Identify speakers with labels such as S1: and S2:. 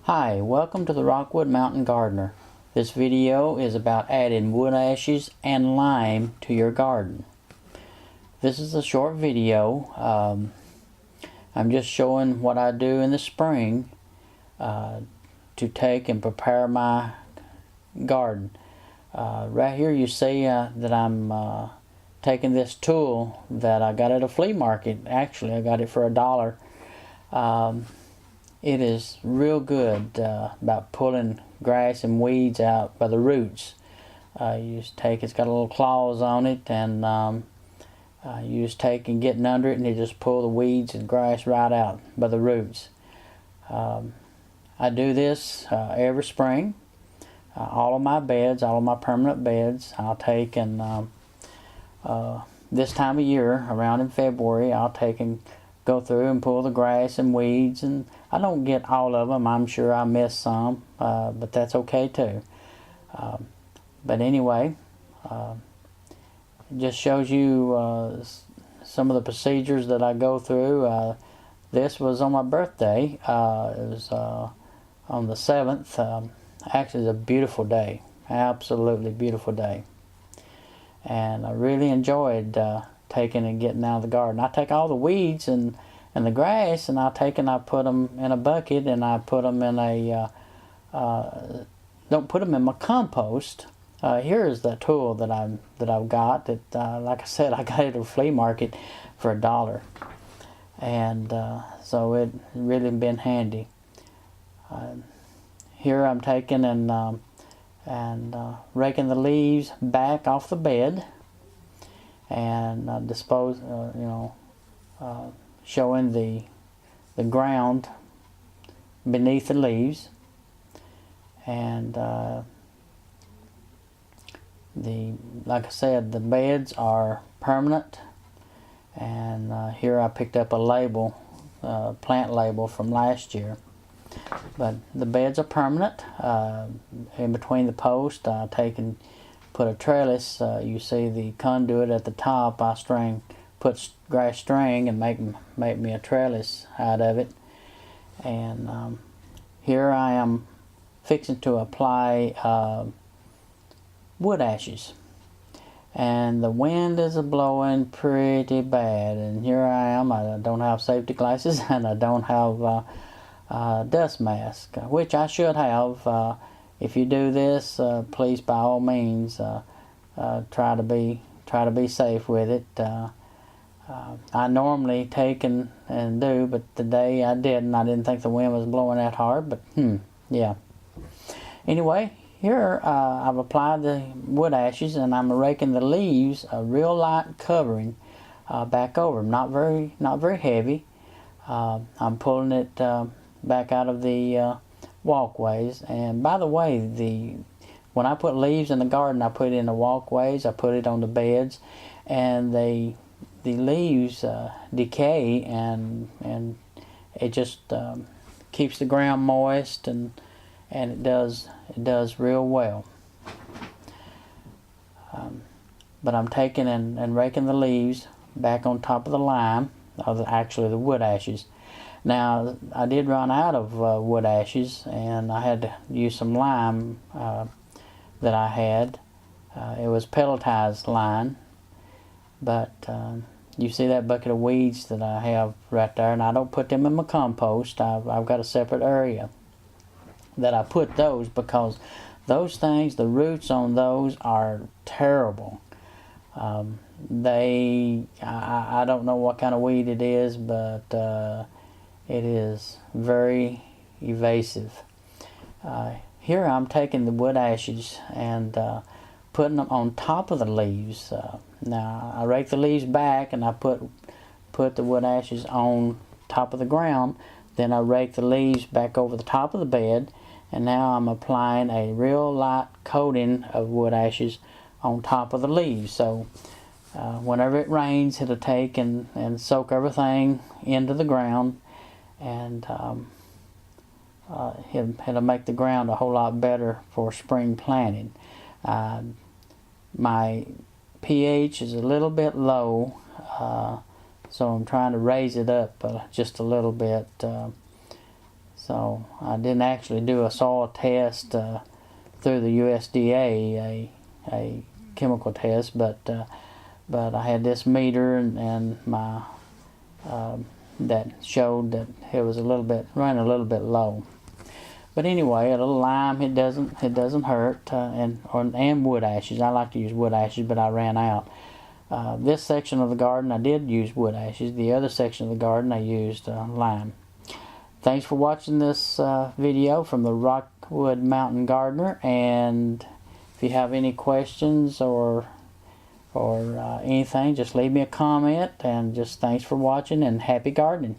S1: Hi, welcome to the ROCKWOOD Mountain Gardener. This video is about adding wood ashes and lime to your garden. This is a short video. I'm just showing what I do in the spring to take and prepare my garden. Right here you see that I'm taking this tool that I got at a flea market. Actually, I got it for $1. It is real good about pulling grass and weeds out by the roots. You just take, it's got little claws on it, and you just take and get under it, and you just pull the weeds and grass right out by the roots. I do this every spring. All of my beds, all of my permanent beds, I'll take and this time of year, around in February, I'll take and go through and pull the grass and weeds, and I don't get all of them. I'm sure I miss some, but that's okay too. But anyway, it just shows you some of the procedures that I go through. This was on my birthday. It was on the 7th. Actually, it's a beautiful day, absolutely beautiful day, and I really enjoyed taking and getting out of the garden. I take all the weeds and the grass, and I take and I put them in a bucket, and I put them in a don't put them in my compost. Here's the tool that I've got. That like I said, I got it at a flea market for $1, and so it really been handy. Here I'm taking and raking the leaves back off the bed, and dispose, showing the ground beneath the leaves, and like I said, the beds are permanent, and here I picked up a label, plant label from last year. But the beds are permanent. In between the posts, I take and put a trellis. You see the conduit at the top. I put grass string and make me a trellis out of it. And here I am fixing to apply wood ashes. And the wind is blowing pretty bad. And here I am. I don't have safety glasses, and I don't have dust mask, which I should have. If you do this, please by all means try to be safe with it. I normally take and do, but today I didn't. I didn't think the wind was blowing that hard, but yeah. Anyway, here I've applied the wood ashes, and I'm raking the leaves a real light covering back over them. Not very heavy. I'm pulling it back out of the walkways. And by the way, when I put leaves in the garden, I put it in the walkways, I put it on the beds, and the leaves decay, and it just keeps the ground moist, and it does real well. But I'm taking and raking the leaves back on top of the lime, actually the wood ashes. Now, I did run out of wood ashes, and I had to use some lime that I had. It was pelletized lime, but you see that bucket of weeds that I have right there, and I don't put them in my compost. I've got a separate area that I put those, because those things, the roots on those are terrible. I don't know what kind of weed it is, but it is very evasive. Here I'm taking the wood ashes and putting them on top of the leaves. Now I rake the leaves back, and I put the wood ashes on top of the ground. Then I rake the leaves back over the top of the bed, and now I'm applying a real light coating of wood ashes on top of the leaves. So whenever it rains, it'll take and soak everything into the ground, and it'll make the ground a whole lot better for spring planting. My pH is a little bit low, so I'm trying to raise it up just a little bit. So I didn't actually do a soil test through the USDA, a chemical test, but I had this meter and my that showed that it was running a little bit low. But anyway, a little lime, it doesn't hurt, and wood ashes. I like to use wood ashes, but I ran out. This section of the garden I did use wood ashes. The other section of the garden I used lime. Thanks for watching this video from the Rockwood Mountain Gardener, and if you have any questions or anything, just leave me a comment, and just thanks for watching and happy gardening.